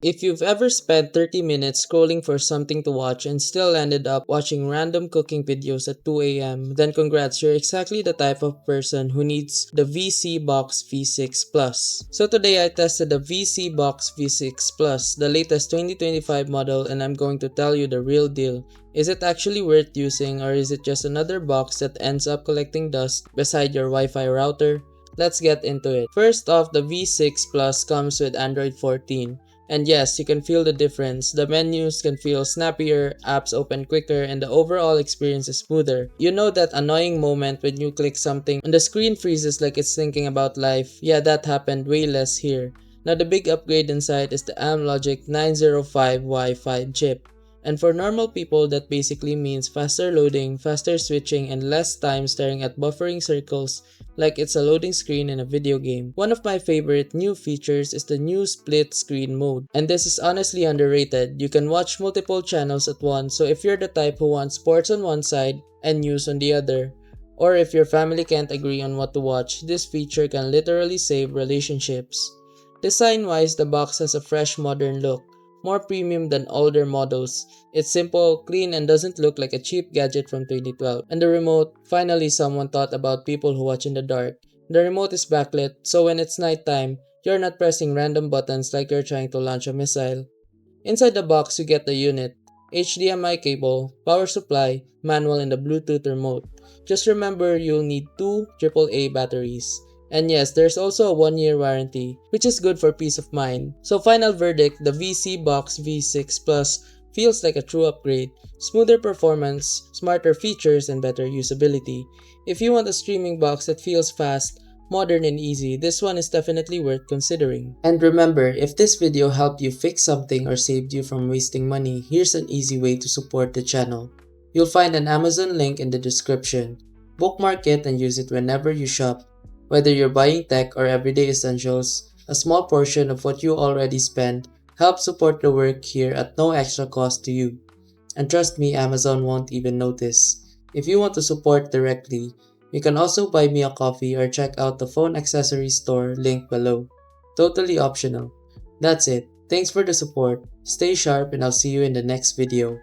If you've ever spent 30 minutes scrolling for something to watch and still ended up watching random cooking videos at 2 a.m., then congrats, you're exactly the type of person who needs the Vseebox V6 Plus. So today I tested the Vseebox V6 Plus, the latest 2025 model, and I'm going to tell you the real deal. Is it actually worth using, or is it just another box that ends up collecting dust beside your Wi-Fi router? Let's get into it. First off, the V6 Plus comes with Android 14. And yes, you can feel the difference. The menus can feel snappier, apps open quicker, and the overall experience is smoother. You know that annoying moment when you click something and the screen freezes like it's thinking about life? Yeah, that happened way less here. Now the big upgrade inside is the Amlogic 905 Wi-Fi chip. And for normal people, that basically means faster loading, faster switching, and less time staring at buffering circles like it's a loading screen in a video game. One of my favorite new features is the new split screen mode. And this is honestly underrated. You can watch multiple channels at once, so if you're the type who wants sports on one side and news on the other, or if your family can't agree on what to watch, this feature can literally save relationships. Design-wise, the box has a fresh modern look, more premium than older models. It's simple, clean, and doesn't look like a cheap gadget from 2012. And the remote, finally someone thought about people who watch in the dark. The remote is backlit, so when it's nighttime, you're not pressing random buttons like you're trying to launch a missile. Inside the box, you get the unit, HDMI cable, power supply, manual, and the Bluetooth remote. Just remember you'll need two AAA batteries. And yes, there's also a 1-year warranty, which is good for peace of mind. So final verdict, the Vseebox V6 Plus feels like a true upgrade. Smoother performance, smarter features, and better usability. If you want a streaming box that feels fast, modern, and easy, this one is definitely worth considering. And remember, if this video helped you fix something or saved you from wasting money, here's an easy way to support the channel. You'll find an Amazon link in the description. Bookmark it and use it whenever you shop. Whether you're buying tech or everyday essentials, a small portion of what you already spend helps support the work here at no extra cost to you. And trust me, Amazon won't even notice. If you want to support directly, you can also buy me a coffee or check out the phone accessories store link below. Totally optional. That's it. Thanks for the support. Stay sharp and I'll see you in the next video.